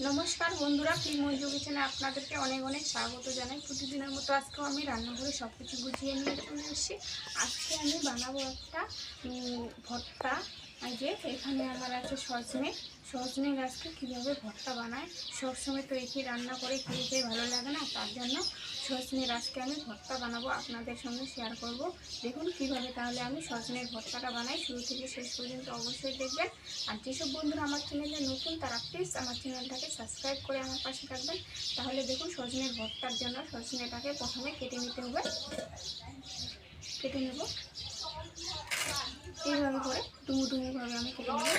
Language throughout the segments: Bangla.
নমস্কার বন্ধুরা, ফ্রি মঞ্জু কিচেনে আপনাদেরকে অনেক অনেক স্বাগত জানাই। প্রতিদিনের মতো আজকেও আমি রান্নাঘরে সব কিছু গুছিয়ে নিয়ে চলে এসেছি। আজকে আমি বানাবো একটা ভর্তা। যে এখানে আমার আছে সজনে গাছকে কীভাবে ভর্তা বানায়। সবসময় তো একই রান্না করে খেতে ভালো লাগে না, তার জন্য সজনে গাছকে আমি ভর্তা বানাবো, আপনাদের সঙ্গে শেয়ার করব। দেখুন কীভাবে তাহলে আমি সজনের ভর্তাটা বানাই, শুরু থেকে শেষ পর্যন্ত অবশ্যই দেখবেন। আর যেসব বন্ধুরা আমার চ্যানেলে নতুন তারা প্লিজ আমার চ্যানেলটাকে সাবস্ক্রাইব করে আমার পাশে থাকবেন। তাহলে দেখুন সজনের ভর্তার জন্য সজনেটাকে প্রথমে কেটে নিতে হবে। কেটে নেব এইভাবে করে, ডুমুডুমুভাবে আমি কেটে নেব।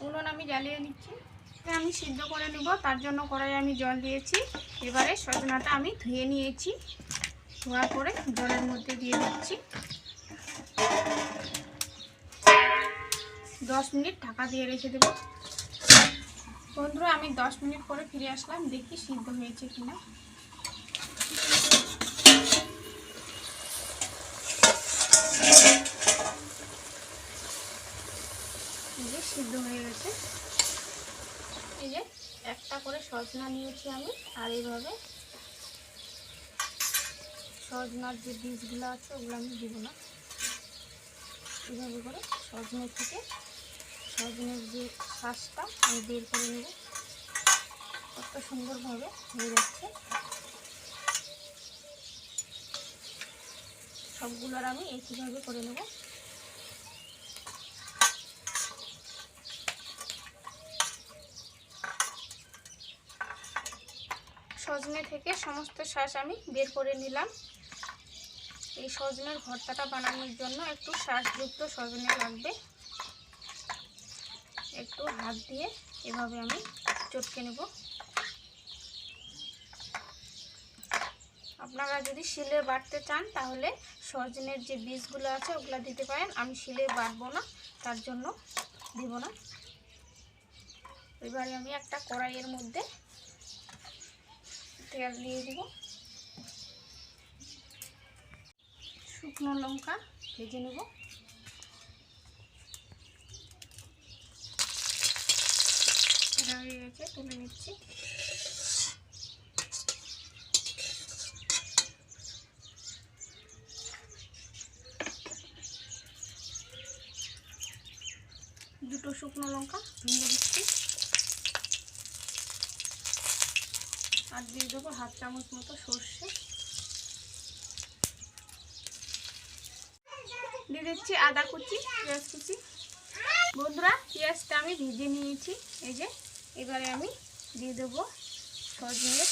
উনুন আমি জ্বালিয়ে নিচ্ছি, আমি সিদ্ধ করে নেব। তার জন্য কড়াই আমি জল দিয়েছি। এবারে সজনাটা আমি ধুয়ে নিয়েছি, ধোয়ার পরে জলের মধ্যে দিয়ে দিচ্ছি। 10 মিনিট ঢাকা দিয়ে রেখে দেব। বন্ধুরা, আমি 10 মিনিট পরে ফিরে আসলাম, দেখি সিদ্ধ হয়েছে কিনা। এই যে সিদ্ধ হয়ে গেছে। এই যে একটা করে সজনা নিয়েছি আমি, আর এইভাবে সজনার যে বীজগুলো আছে ওগুলো আমি দিব না। এইভাবে করে সজনের থেকে সজনের যে শ্বাসটা আমি বের করে নেব। কত সুন্দরভাবে হয়ে যাচ্ছে। সবগুলোর আমি একইভাবে করে নেব। সজনে থেকে সমস্ত শ্বাস আমি বের করে নিলাম। এই সজনের ভর্তাটা বানানোর জন্য একটু শ্বাসযুক্ত সজনে লাগবে। একটু হাত দিয়ে এভাবে আমি চটকে নেব। আপনারা যদি শিলে বাটতে চান তাহলে সজনের যে বীজগুলো আছে ওগুলো দিতে পারেন। আমি শিলে বাটবো না, তার জন্য দিব না। এবারে আমি একটা কড়াইয়ের মধ্যে তেল দিয়ে দিব। শুকনো লঙ্কা ভেজে নেব। এটা হয়ে গেছে, তুলে নিচ্ছি। দুটো শুকনো লঙ্কা ভেঙে দিচ্ছি, আর দিয়ে দেবো 1/2 চামচ মতো সর্ষে। দিয়ে দিচ্ছি আদা কুচি, পেঁয়াজ কুচি। বন্ধুরা, পেঁয়াজটা আমি ভেজে নিয়েছি। এই যে এবারে আমি দিয়ে দেবো সজনের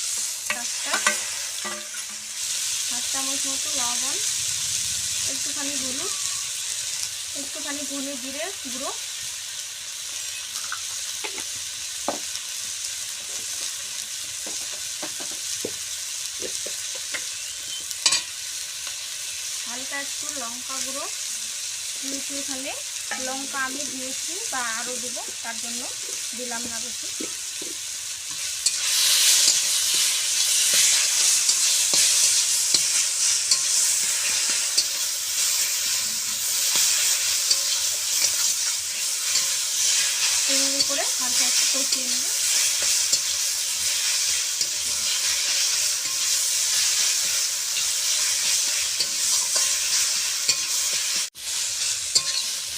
শাকটা, 1/2 চামচ মতো লবণ, একটুখানি হলুদ, একটুখানি ধনে জিরে গুঁড়ো, হালকা একটু লঙ্কা গুঁড়ো। যেহেতু এখানে লঙ্কা আমি দিয়েছি বা আরও দেবো, তার জন্য দিলাম না বেশি। এভাবে করে হালকা একটু কষিয়ে নেব।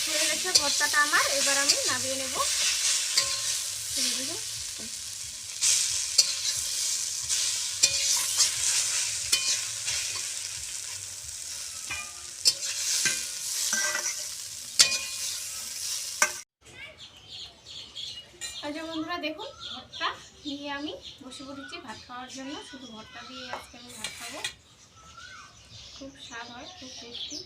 হয়ে গেছে ভর্তাটা আমার, এবার আমি নামিয়ে নেব। আচ্ছা বন্ধুরা, দেখুন ভর্তা নিয়ে আমি বসে পড়েছি ভাত খাওয়ার জন্য। শুধু ভর্তা দিয়ে আজকে আমি ভাত খাবো। খুব স্বাদ হয়, খুব টেস্টি।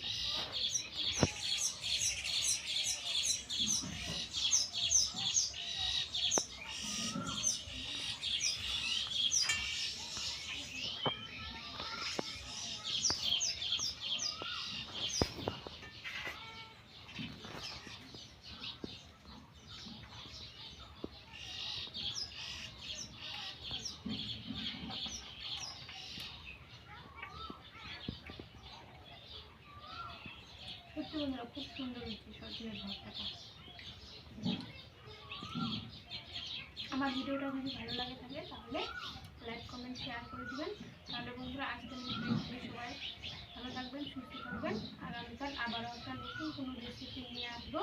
সত্যি বন্ধুরা, খুব সুন্দর হচ্ছে সজনের ভর্তাটা। আমার ভিডিওটা যদি ভালো লাগে থাকে তাহলে লাইক কমেন্ট শেয়ার করে দেবেন। তাহলে বন্ধুরা আজকের মতো সবাই ভালো থাকবেন, সুস্থ থাকবেন। আগামীকাল আবারও একটা নতুন কোনো রেসিপি নিয়ে আসবো।